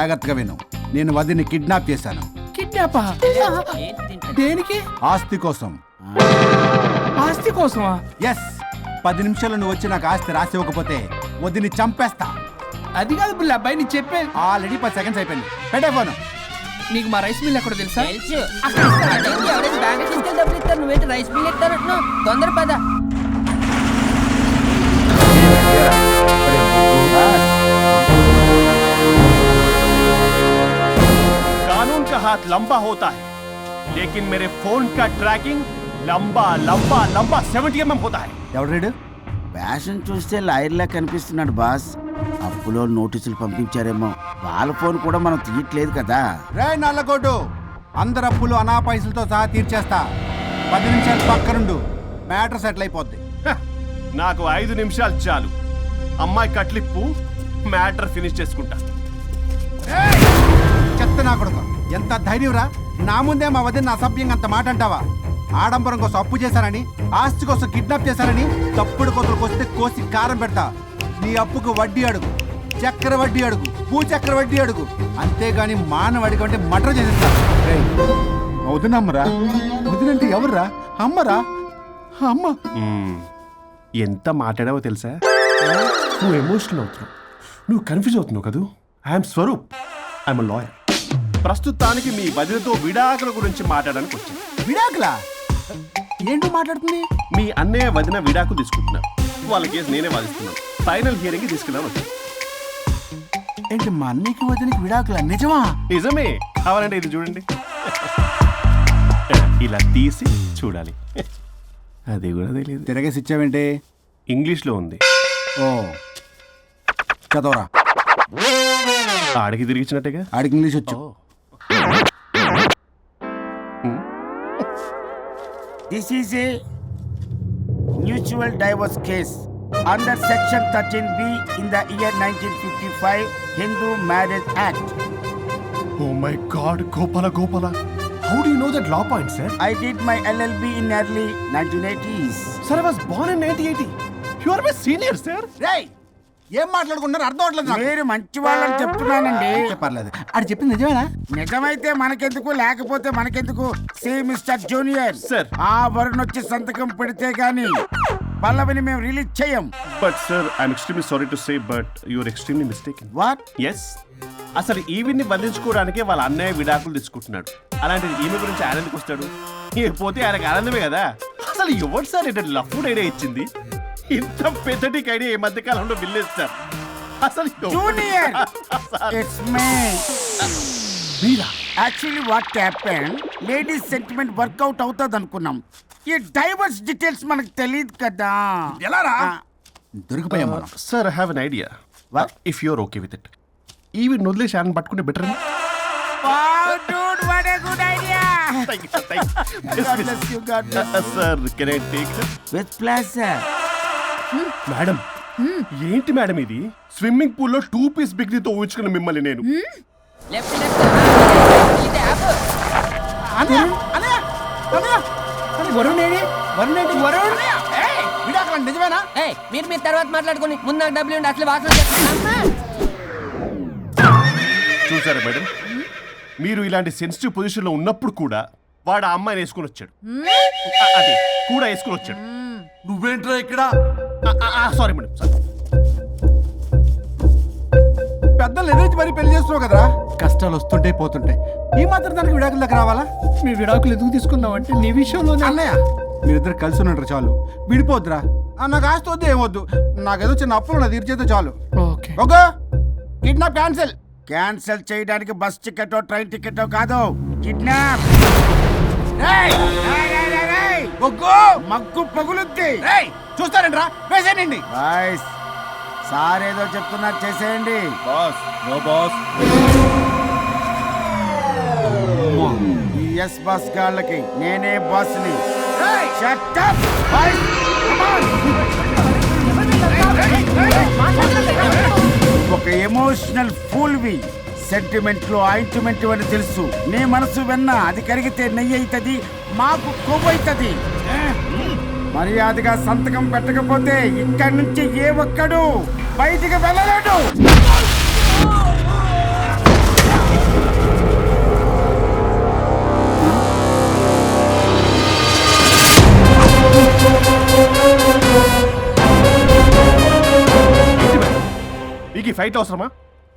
జాగ్రత్తగా విను. నేను వదిని కిడ్నాప్ చేశాను. కిడ్నాపా? దేనికి? ఆస్తి కోసం. ఆస్తి కోసమా? ఎస్. 10 నిమిషాలు నువ్వు వచ్చి నాకు ఆస్తి రాసి ఇవ్వకపోతే వదిని చంపేస్తా. అది కాదు బుల్లి అబ్బాయి, నీ చెప్పే. ఆల్రెడీ 10 సెకండ్స్ అయిపోయింది. పెట్టే ఫోను. నీకు మా రైస్ మిల్ ఎక్కడ తెలుసా? తెలుసు. ఎవరైనా బ్యాంక్ తీసుకెళ్ళి డబ్బులు ఇస్తారు, నువ్వేంటి రైస్ మిల్ ఇస్తారంటున్నావు? తొందర పద. कानून का हाथ लंबा होता है, लेकिन मेरे फोन का ट्रैकिंग लंबा लंबा लंबा 70 mm होता है. ఎవడు? ఫ్యాషన్ చూస్తే లాయర్లా కనిపిస్తున్నాడు బాస్. అప్పులో నోటీసులు పంపించారేమో, వాళ్ళ ఫోన్ కూడా మనం తీయట్లేదు కదా. రే నల్లకోటు, అందరు అప్పులు అనా పైసలతో సహా తీర్చేస్తా. 10 నిమిషాలు పక్కనుండు, మ్యాటర్ సెటిల్ అయిపోద్ది. నాకు 5 నిమిషాలు చాలు. అమ్మాయి కట్లిప్పు, మ్యాటర్ ఫినిష్ చేసుకుంటా. చెత్త నా కొడుకు, ఎంత ధైర్యంరా! నా ముందే మా వదిన అసభ్యంగా అంత మాట అంటావా? ఆడంబరం కోసం అప్పు చేశారని, ఆస్తి కోసం కిడ్నాప్ చేశారని తప్పుడు కొతలకు వస్తే కోసి కారం పెడతా. నీ అప్పుకు వడ్డీ అడుగు, చక్కెర వడ్డీ అడుగు, భూచక్ర వడ్డీ అడుగు. అంతేగాని మానవ అడిగి అంటే మటర్ చేసేస్తా. వదినమ్మరా? వదినంటే ఎవర్రా? అమ్మరా? అమ్మ. ఎంత మాట్లాడావో తెలుసా? నువ్వు ఎమోషనల్ అవుతున్నావు, నువ్వు కన్ఫ్యూజ్ అవుతున్నావు కదూ. I'm Swaroop, I'm lawyer. ప్రస్తుతానికి మీ వదినతో విడాకుల గురించి మాట్లాడడానికి వచ్చాను. విడాకులా? ఏంటో మాట్లాడుతుంది? మీ అన్నయ్య వదిన విడాకు తీసుకుంటున్నారు. వాళ్ళ కేసు నేనే వాదిస్తున్నాను. ఫైనల్ హియరింగ్ తీసుకున్నాను. ఏంటి మా అన్నయ్యకి వదినకి విడాకులా? నిజమా? నిజమే. కావాలంటే ఇది చూడండి, ఇలా తీసి చూడాలి. అది కూడా తెలియదు. తిరగేసి ఇచ్చావేంటి? ఇంగ్లీష్లో ఉంది. ఓ చదవరా. ఆడికి తిరిగిచ్చినట్టుగా. ఆడికి ఇంగ్లీష్ వచ్చు. This is a mutual divorce case under section 13B in the year 1955 Hindu Marriage Act. Oh my God, Gopala. How do you know that law point, sir? I did my LLB in early 1980s. Sir, I was born in 1980. You are my senior, sir. రేయ్, ఏం మాట్లాడుకుంటున్నారు అర్థం అవట్లేదు నాకు. మీరు మంచి వాళ్ళని చెప్తున్నానండి. పర్లేదు. ఆడు చెప్పింది నిజమేనా? నిజమైతే మనకెందుకు, లేకపోతే మనకెందుకు? See mister junior, Sir. ఆ వరుణ్ వచ్చి సంతకం పెడితే గాని పల్లవిని మేము రిలీజ్ చేయం. But sir, I'm extremely sorry to say, but you are extremely mistaken. What? Yes. అసలు ఈవిడ్ని బంధించుకోవడానికే వాళ్ళ అన్నయ్య విడాకులు తీసుకుంటున్నాడు. అలాంటిది ఈమె గురించి ఆయన ఎందుకు వస్తాడు? పోతే ఆయనకు ఆనందమే కదా. అసలు ఎవరు సార్ ఏంటంటే లఫ్డ్ ఐడియా ఇచ్చింది? ఇంత పెద్దటికి ఐడియా ఈ మధ్య కాలంలో విల్లేదు సార్. అసలు జూనియర్, ఇట్స్ మీ. మీరా? Actually what happen, ladies sentiment work out అవుతుంది అనుకున్నాం. ఈ డైవర్స్ డీటెయిల్స్ మనకు తెలియదు కదా. ఎలా రా? దొరికిపోయాం మనం. Sir I have an idea. If you're okay with it, ఈవిడ్ని వదిలేసి ఆయన పట్టుకుంటే better. Wow, dude, what a good idea. God bless you, God bless you. Sir, can I take her? With pleasure. Madam, ఏంటి madam ఇది? Swimming పూల్లో 2 piece బిగ్నీతో ఊహించుకున్న మిమ్మల్ని నేను. Left ఇది ఆపు. వరుణ్ ఏడి? వరుణ్ ఏంటి? వరుణ్ విడాకులా నిజమేనా? మీరు తర్వాత మాట్లాడుకుని ముందు నాకు డబ్బులు ఉండి అసలు వాసన చూసారా మేడం, మీరు ఇలాంటి సెన్సిటివ్ పొజిషన్ లో ఉన్నప్పుడు కూడా వాడు ఆ అమ్మాయిని వేసుకుని వచ్చాడు. అదే కూడా వేసుకుని వచ్చాడు. నువ్వేంట్రా ఇక్కడ? Sorry madam, sorry. పెద్దలు ఎదురు మరి పెళ్లి చేస్తున్నావు కదరా. కష్టాలు వస్తుంటే పోతుంటాయి, ఈ మాత్రం దానికి విడాకుల దగ్గర రావాలా? మీ విడాకులు ఎందుకు తీసుకున్నావు అంటే నీ విషయంలోనే. అన్నయ్య, మీరిద్దరు కలిసి ఉన్నట్టు చాలు, విడిపోద్దురా. నాకు ఆస్తి వద్దు, ఏమొద్దు. నాకేదో చిన్న అప్పులు నా తీర్చేదో చాలు. Okay okay, kidnap cancel. Cancel చేయడానికి బస్ టికెటో ట్రైన్ టికెటో కాదు, కిడ్నాప్. మగ్గు పగులుద్ది. చూస్తారంట్రా, వేసేయండి. బాయ్స్, సార్ ఏదో చెప్తున్నారు, చేసేయండి. Boss, no boss. ఈ ఎస్ బస్ గాళ్ళకి నేనే బాస్ని. Shut up, boys. Come on. ఒక ఎమోషనల్ ఫూల్వి. సెంటిమెంట్ లో ఆయింట్మెంట్ అని తెలుసు. నీ మనసు వెన్న, అది కరిగితే నెయ్యి అవుతుంది, మాకు కొవ్వు అవుతుంది. మర్యాదగా సంతకం పెట్టకపోతే ఇక్కడి నుంచి ఏ ఒక్కడు బయటికి వెళ్ళలేడు. ఫైట్ అవసరమా?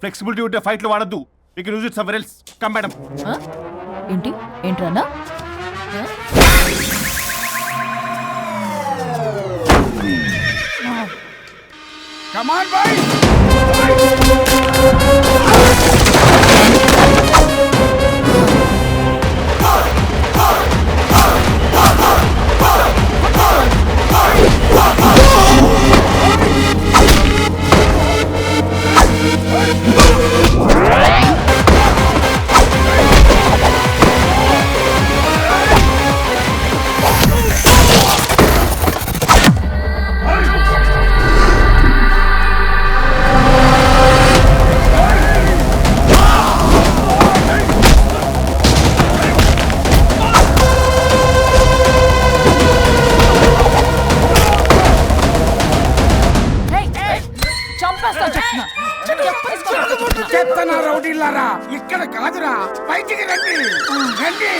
ఫ్లెక్సిబిలిటీ ఉంటే ఫైట్లు వాడద్దు. You can use it somewhere else. Come madam. ఏంట్రన్నా? Come on, boys! చెత్తనా రౌడీలారా, ఇక్కడ కాదురా, బయటికి రండి రండి.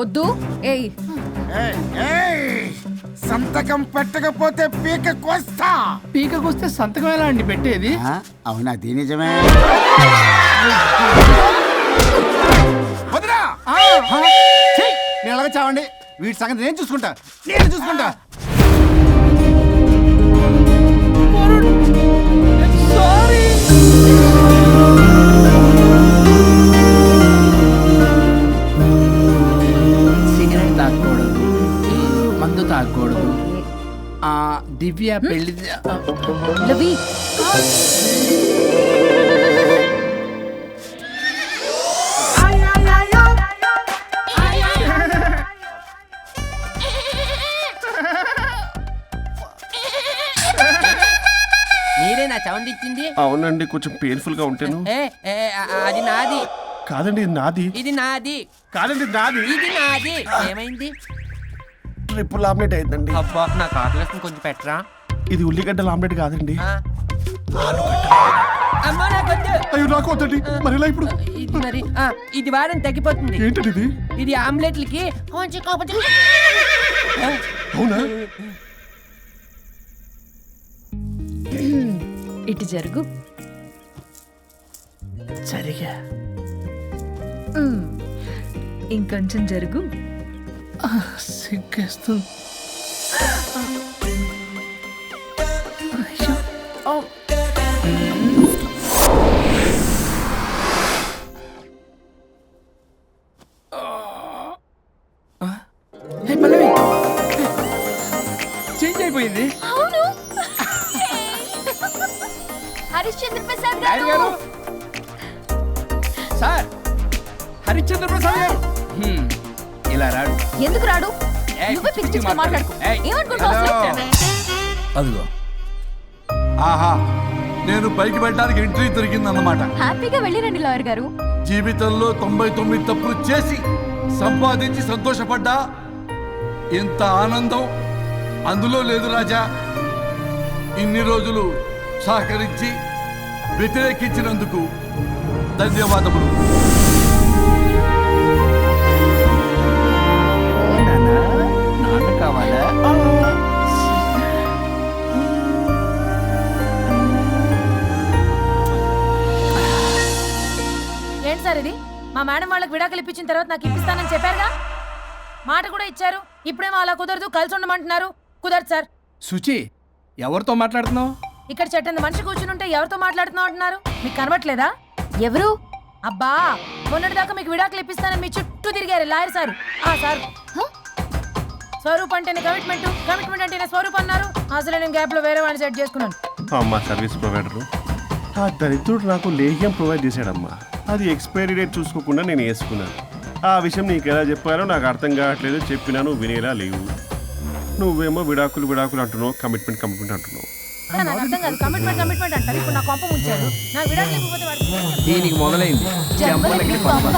వద్దు. ఏయ్ సంతకం పెట్టకపోతే పీక కోస్తా. పీకకొస్తే సంతకం ఎలా అండి పెట్టేది? అవునా? అది నిజమే. వదినా నేను అలాగే చావండి. వీటి సంగతి నేను చూసుకుంటా. సిగరెట్ తాగకూడదు, మందు తాగకూడదు. దివ్య పెళ్లి రవి మీరే నా సౌండ్ ఇచ్చింది? అవునండి, కొంచెం పెయిన్ఫుల్ గా ఉంటాను. అది నాది కాదండి, ఇది నాది. ఇది నాది కాదండి, నాది. ఇది నాది. ఏమైంది? ట్రిపుల్ ఆమ్లెట్ అయిందండి. అబ్బా, నాకు ఆకలిస్తుంది, కొంచెం పెట్టరా. ఇది ఉల్లిగడ్డల ఆమ్లెట్ కాదండి. అమ్మా నాకొద్దు. అయ్యో, నాకు వద్దండి. మరి ఇలా ఇప్పుడు ఇది మరి ఇది వారం తగ్గిపోతుంది. ఏంటండి ఇది? ఇది ఆమ్లెట్లకి కొంచెం కాకపోతే. అవునా? ఇటు జరుగు. సరిగా ఇంకొంచెం జరుగు. సిగ్గేస్తుంది. పల్లవి చేంజ్ అయిపోయింది. అవును. హరిశ్చంద్ర ప్రసాద్ గారు గారు, సార్ హరిశ్చంద్ర ప్రసాద్ గారు ఇలా రాడు. ఎందుకు రాడు? నువ్వే పిచ్చి మాట్లాడుకో. ఏమనుకుంటావు? అదిగో, ఆహా, నేను పైకి వెళ్ళడానికి ఎంట్రీ దొరికిందన్నమాట. హ్యాపీగా వెళ్ళిరండి లాయర్ గారు. జీవితంలో 99 తప్పులు చేసి సంపాదించి సంతోషపడ్డా ఇంత ఆనందం అందులో లేదు రాజా. ఇన్ని రోజులు సహకరించి వ్యతిరేకించినందుకు ధన్యవాదములు. నాన్న కావాలా? ఏంటి సార్ ఇది? మా మేడం వాళ్ళకి విడాకులు ఇప్పించిన తర్వాత నాకు ఇప్పిస్తానని చెప్పారుగా, మాట కూడా ఇచ్చారు. ఇప్పుడేమో అలా కుదరదు, కలిసి ఉండమంటున్నారు. కుదరదు సార్. శుచి ఎవరితో మాట్లాడుతున్నావు? ఇక్కడ చెట్టంత మనిషి కూర్చుని ఉంటే ఎవరితో మాట్లాడుతున్నావు అంటున్నారు? మీకు కనబట్లేదా? ఎవరు? అబ్బా మొన్నటిదాకా మీకు విడాకులు ఇప్పిస్తానని మీ చుట్టూ తిరిగారు లాయర్ సార్. ఆ సార్ స్వరూప్ అంటేనే కమిట్మెంట్, కమిట్మెంట్ అంటేనే స్వరూప్ అన్నారు. అసలు నేను గ్యాప్ లో వేరే వాడిని సెట్ చేసుకున్నాను. అమ్మా సర్వీస్ ప్రొవైడరు ఆ దరిద్రుడు నాకు లేహ్యం ప్రొవైడ్ చేశాడమ్మా. అది ఎక్స్పైరీ డేట్ చూసుకోకుండా నేను వేసుకున్నాను. ఆ విషయం నీకు ఎలా చెప్పాలో నాకు అర్థం కావట్లేదు. చెప్పినా నువ్వు వినేలా లేవు. నువ్వేమో విడాకులు విడాకులు అంటున్నావు, కమిట్మెంట్ కమిట్మెంట్ అంటున్నావు. నాకు అర్థం కాదు. కమిట్మెంట్ కమిట్మెంట్ అంటారు. ఇప్పుడు నా కొంప ముంచారు. నాకు విడాకులు ఇవ్వకపోతే వాడికి దీనికి మొదలైంది జంబలకి పంప.